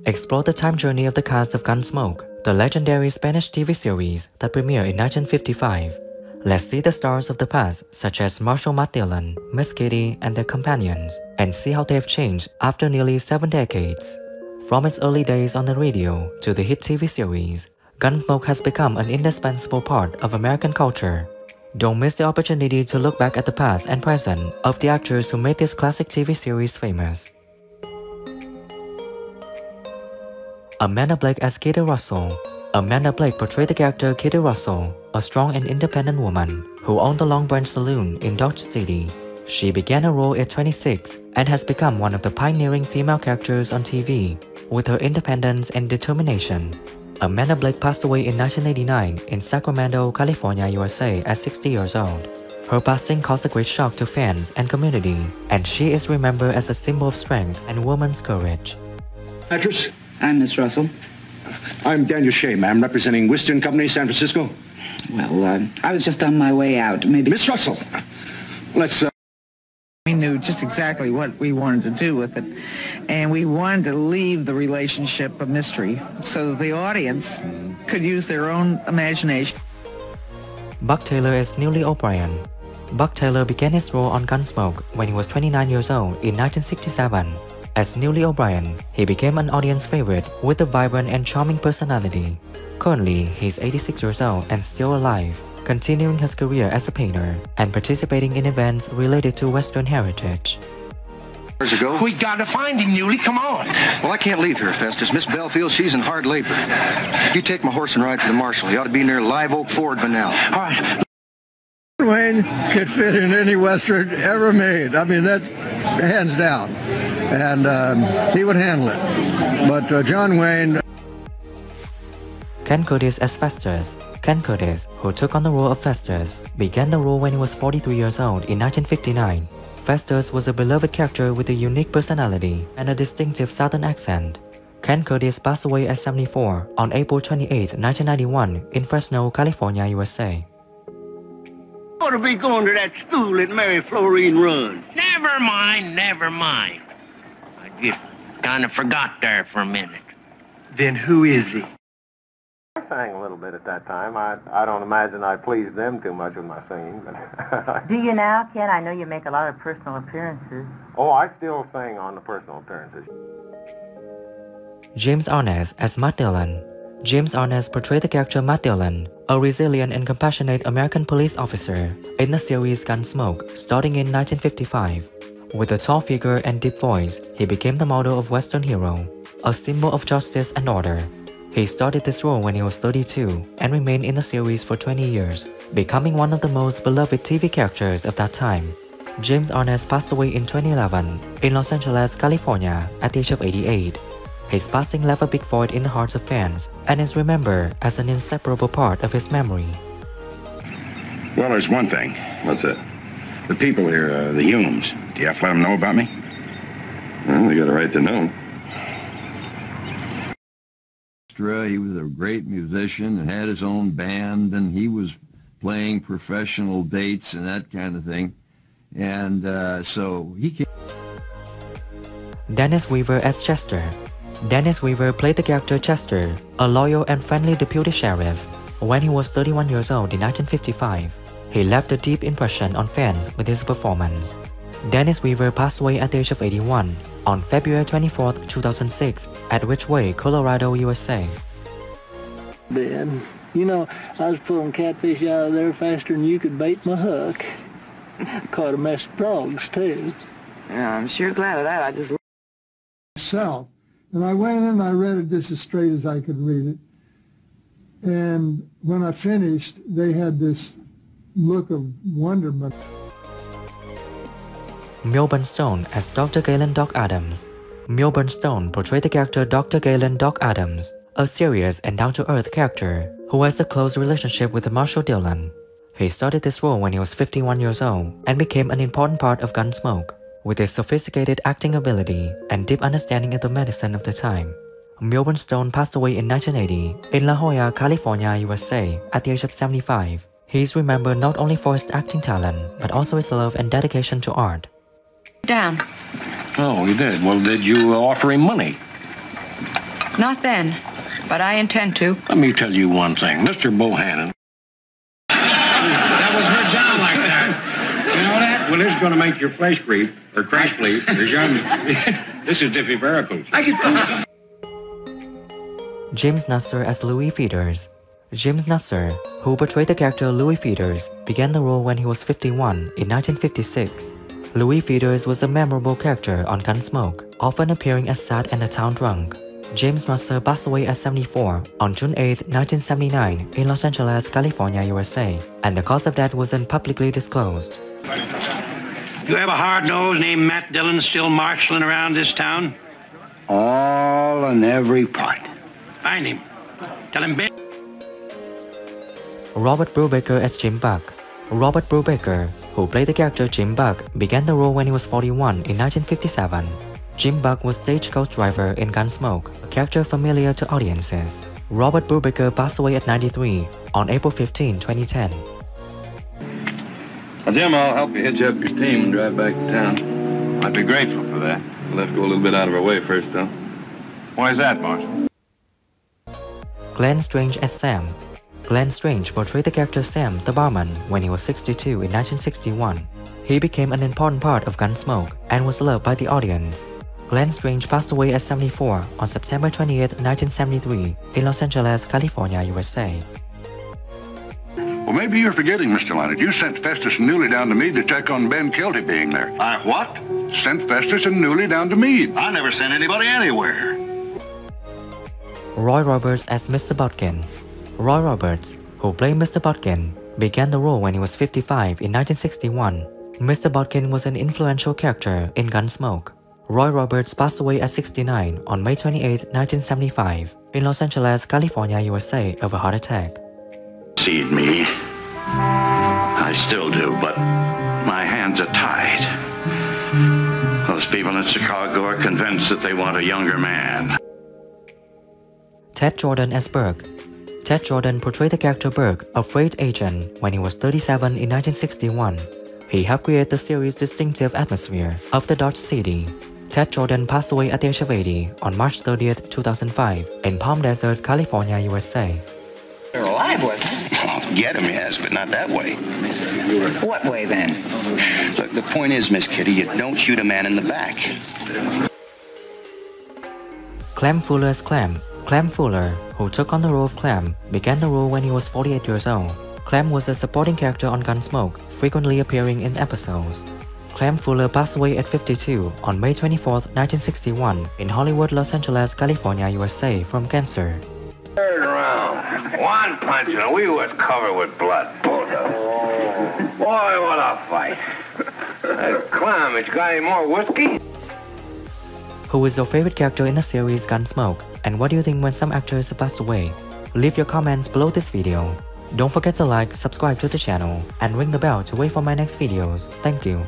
Explore the time journey of the cast of Gunsmoke, the legendary Spanish TV series that premiered in 1955. Let's see the stars of the past such as Marshal Matt Dillon, Miss Kitty, and their companions, and see how they've changed after nearly 7 decades. From its early days on the radio to the hit TV series, Gunsmoke has become an indispensable part of American culture. Don't miss the opportunity to look back at the past and present of the actors who made this classic TV series famous. Amanda Blake as Kitty Russell. Amanda Blake portrayed the character Kitty Russell, a strong and independent woman who owned the Long Branch Saloon in Dodge City. She began her role at 26 and has become one of the pioneering female characters on TV, with her independence and determination. Amanda Blake passed away in 1989 in Sacramento, California, USA at 60 years old. Her passing caused a great shock to fans and community, and she is remembered as a symbol of strength and woman's courage. Actress? I'm Miss Russell. I'm Daniel Shea, ma'am, representing Whiston Company, San Francisco. Well, I was just on my way out. Maybe... Miss Russell, let's... We knew just exactly what we wanted to do with it, and we wanted to leave the relationship a mystery so the audience could use their own imagination. Buck Taylor as Neely O'Brien. Buck Taylor began his role on Gunsmoke when he was 29 years old in 1967. As Neely O'Brien, he became an audience favorite with a vibrant and charming personality. Currently, he is 86 years old and still alive, continuing his career as a painter and participating in events related to Western heritage. Years ago? We gotta find him, Neely, come on. Well, I can't leave here, Festus. Miss Belfield, she's in hard labor. You take my horse and ride to the marshal. You ought to be near Live Oak Ford by now. All right. Wayne could fit in any Western ever made. I mean, that's hands down. And he would handle it. But John Wayne... Ken Curtis as Festus. Ken Curtis, who took on the role of Festus, began the role when he was 43 years old in 1959. Festus was a beloved character with a unique personality and a distinctive southern accent. Ken Curtis passed away at 74 on April 28, 1991 in Fresno, California, USA. Ought to be going to that school that Mary Florine runs. Never mind, never mind. I just kind of forgot there for a minute. Then who is he? I sang a little bit at that time. I don't imagine I pleased them too much with my singing, but... Do you now, Ken? I know you make a lot of personal appearances. Oh, I still sing on the personal appearances. James Arness as Matt Dillon. James Arness portrayed the character Matt Dillon, a resilient and compassionate American police officer, in the series Gunsmoke, starting in 1955. With a tall figure and deep voice, he became the model of Western hero, a symbol of justice and order. He started this role when he was 32 and remained in the series for 20 years, becoming one of the most beloved TV characters of that time. James Arness passed away in 2011 in Los Angeles, California at the age of 88. His passing left a big void in the hearts of fans and is remembered as an inseparable part of his memory. Well, there's one thing. What's that? The people here, the Humes. Do you have to let them know about me? Well, they got a right to know. He was a great musician and had his own band, and he was playing professional dates and that kind of thing. And so he came. Dennis Weaver as Chester. Dennis Weaver played the character Chester, a loyal and friendly deputy sheriff. When he was 31 years old in 1955, he left a deep impression on fans with his performance. Dennis Weaver passed away at the age of 81 on February 24, 2006 at Ridgeway, Colorado, USA. Ben, you know, I was pulling catfish out of there faster than you could bait my hook. Caught a mess of frogs, too. Yeah, I'm sure glad of that. I just... Myself. And I went in and I read it just as straight as I could read it. And when I finished, they had this look of wonderment. Milburn Stone as Dr. Galen Doc Adams. Milburn Stone portrayed the character Dr. Galen Doc Adams, a serious and down-to-earth character who has a close relationship with Marshal Dillon. He started this role when he was 51 years old and became an important part of Gunsmoke, with his sophisticated acting ability and deep understanding of the medicine of the time. Milburn Stone passed away in 1980 in La Jolla, California, USA at the age of 75. He is remembered not only for his acting talent, but also his love and dedication to art. Down. Oh, he did. Well, did you offer him money? Not then, but I intend to. Let me tell you one thing. Mr. Bohannon. That was her down like that. You know that? Well, this is going to make your flesh creep, or crash bleed. This is Diffie Varicose. I could do some. James Nusser as Louis Feeders. James Nusser, who portrayed the character Louis Feeders, began the role when he was 51 in 1956. Louis Feeders was a memorable character on Gunsmoke, often appearing as sad and a town drunk. James Nusser passed away at 74 on June 8, 1979 in Los Angeles, California, USA, and the cause of death wasn't publicly disclosed. You have a hard nose named Matt Dillon still marshalling around this town? All and every part. Find him. Tell him Ben. Robert Brubaker as Jim Buck. Robert Brubaker, who played the character Jim Buck, began the role when he was 41 in 1957. Jim Buck was stagecoach driver in Gunsmoke, a character familiar to audiences. Robert Brubaker passed away at 93 on April 15, 2010. Now, Jim, I'll help you hitch up your team and drive back to town. I'd be grateful for that. We'll have to go a little bit out of our way first, though. Why is that, Marshal? Glenn Strange as Sam. Glenn Strange portrayed the character Sam the barman when he was 62 in 1961. He became an important part of Gunsmoke and was loved by the audience. Glenn Strange passed away at 74 on September 28, 1973 in Los Angeles, California, USA. Well, maybe you're forgetting, Mr. Leonard. You sent Festus and Newley down to Meade to check on Ben Kelty being there. I what? Sent Festus and Newley down to Meade. I never sent anybody anywhere. Roy Roberts as Mr. Bkin. Roy Roberts, who played Mr. Bkin, began the role when he was 55 in 1961. Mr. Bkin was an influential character in Gunsmoke. Roy Roberts passed away at 69 on May 28, 1975 in Los Angeles, California, USA of a heart attack. Seed me. I still do, but my hands are tied. Those people in Chicago are convinced that they want a younger man. Ted Jordan as Burke. Ted Jordan portrayed the character Burke, a freight agent, when he was 37 in 1961. He helped create the series' distinctive atmosphere of the Dodge City. Ted Jordan passed away at the age of 80 on March 30, 2005 in Palm Desert, California, USA. You're alive, wasn't it? Oh, get him, yes, but not that way. What way, then? Look, the point is, Miss Kitty, you don't shoot a man in the back. Clem Fuller as Clem. Clem Fuller, who took on the role of Clem, began the role when he was 48 years old. Clem was a supporting character on Gunsmoke, frequently appearing in episodes. Clem Fuller passed away at 52 on May 24, 1961 in Hollywood, Los Angeles, California, USA from cancer. Third round. One punch and we was covered with blood. Both of them. Boy, what a fight. That Clem, has got any more whiskey? Who is your favorite character in the series Gunsmoke? And what do you think when some actors pass away? Leave your comments below this video. Don't forget to like, subscribe to the channel, and ring the bell to wait for my next videos. Thank you.